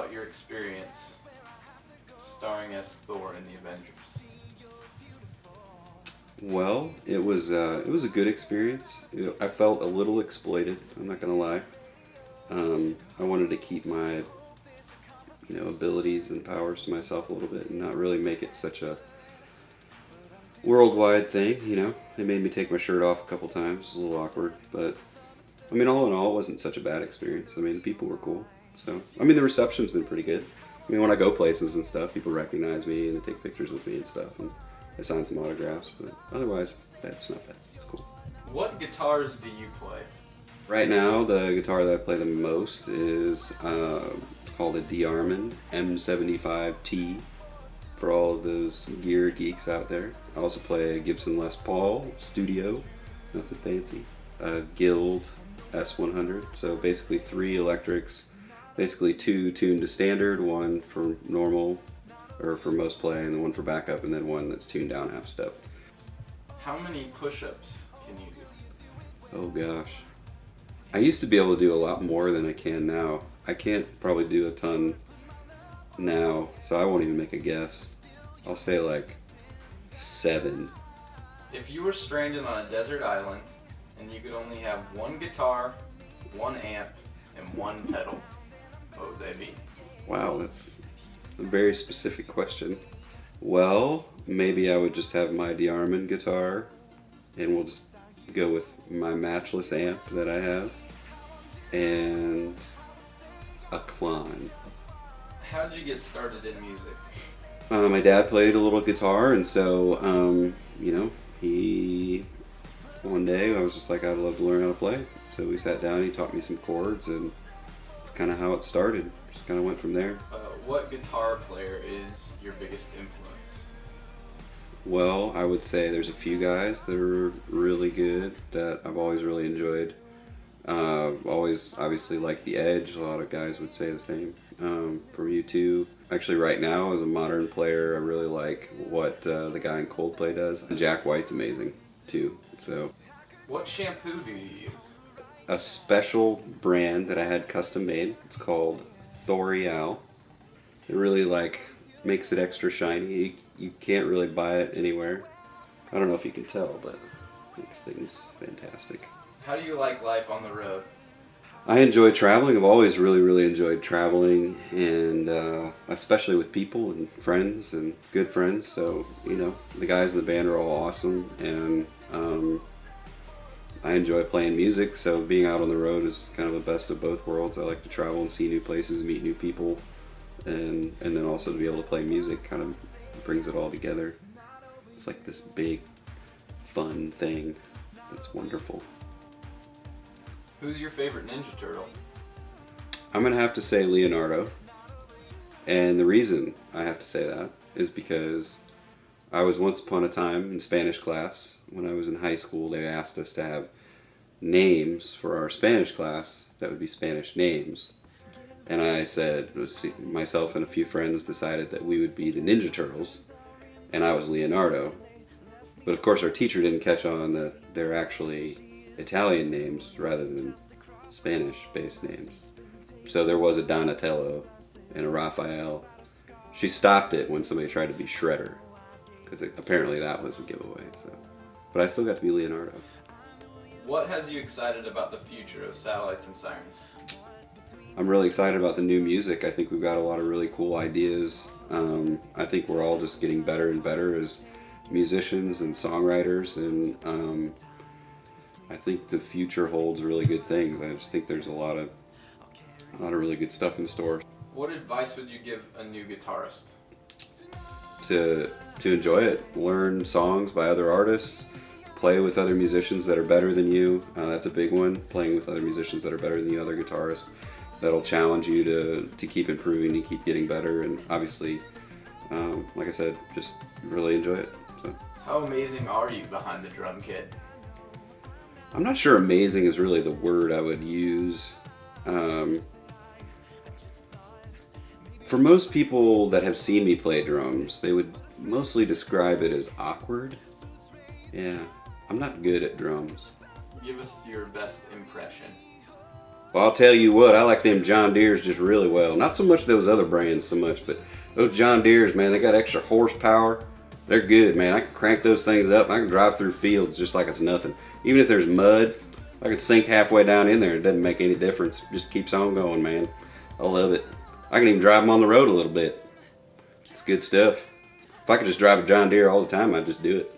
about your experience starring as Thor in the Avengers? Well, it was a good experience. I felt a little exploited. I'm not gonna lie. I wanted to keep my abilities and powers to myself a little bit and not really make it such a worldwide thing. They made me take my shirt off a couple times. It was a little awkward, but I mean, all in all, it wasn't such a bad experience. I mean, the people were cool. So I mean, the reception's been pretty good. I mean, when I go places and stuff, people recognize me and they take pictures with me and stuff, and I sign some autographs. But otherwise, that's not bad. It's cool. What guitars do you play? Right now, the guitar that I play the most is called a D-Armand M75T for all of those gear geeks out there. I also play a Gibson Les Paul Studio, nothing fancy. A Guild S100, so basically 3 electrics, basically 2 tuned to standard, 1 for normal or for most play, and then 1 for backup, and then 1 that's tuned down half step. How many push-ups can you do? Oh gosh. I used to be able to do a lot more than I can now. I can't probably do a ton now, so I won't even make a guess. I'll say like 7. If you were stranded on a desert island and you could only have 1 guitar, 1 amp, and 1 pedal, what would they be? Wow, that's a very specific question. Well, maybe I would just have my D-Armand guitar, and we'll just go with my matchless amp that I have, and a Klein. How did you get started in music? My dad played a little guitar, and so, one day I was just like, I'd love to learn how to play. So we sat down, he taught me some chords, and it's kind of how it started. Just kind of went from there. What guitar player is your biggest influence? Well, I would say there's a few guys that are really good that I've always really enjoyed. Always obviously like The Edge. A lot of guys would say the same. From U2. Actually, right now, as a modern player, I really like what the guy in Coldplay does. Jack White's amazing too. So, What shampoo do you use? a special brand that I had custom made. It's called L'Oreal. It really makes it extra shiny. You can't really buy it anywhere. I don't know if you can tell, but it makes things fantastic. How do you like life on the road? I enjoy traveling. I've always really, really enjoyed traveling, and especially with people and friends and good friends. So, the guys in the band are all awesome, and I enjoy playing music. So being out on the road is kind of the best of both worlds. I like to travel and see new places, meet new people, and then also to be able to play music kind of brings it all together. It's like this big, fun thing. It's wonderful. Who's your favorite Ninja Turtle? I'm going to have to say Leonardo. And the reason I have to say that is because I was once upon a time in Spanish class. When I was in high school, they asked us to have names for our Spanish class that would be Spanish names. And I said, myself and a few friends decided that we would be the Ninja Turtles, and I was Leonardo. But of course, our teacher didn't catch on that they're actually Italian names rather than Spanish-based names. So there was a Donatello and a Raphael. She stopped it when somebody tried to be Shredder, because apparently that was a giveaway. But I still got to be Leonardo. What has you excited about the future of Satellites and Sirens? I'm really excited about the new music. I think we've got a lot of really cool ideas. I think we're all just getting better and better as musicians and songwriters, and I think the future holds really good things. I just think there's a lot of really good stuff in store. What advice would you give a new guitarist? To enjoy it, learn songs by other artists, play with other musicians that are better than you. That's a big one. Playing with other musicians that are better than the other guitarists. That'll challenge you to keep improving and keep getting better. And obviously, like I said, just really enjoy it. So. How amazing are you behind the drum kit? I'm not sure amazing is really the word I would use. For most people that have seen me play drums, they would mostly describe it as awkward. Yeah, I'm not good at drums. Give us your best impression. Well, I'll tell you what, I like them John Deeres just really well. Not so much those other brands so much, but those John Deeres, man, they got extra horsepower. They're good, man. I can crank those things up and I can drive through fields just like it's nothing. Even if there's mud, I can sink halfway down in there. It doesn't make any difference. It just keeps on going, man. I love it. I can even drive them on the road a little bit. It's good stuff. If I could just drive a John Deere all the time, I'd just do it.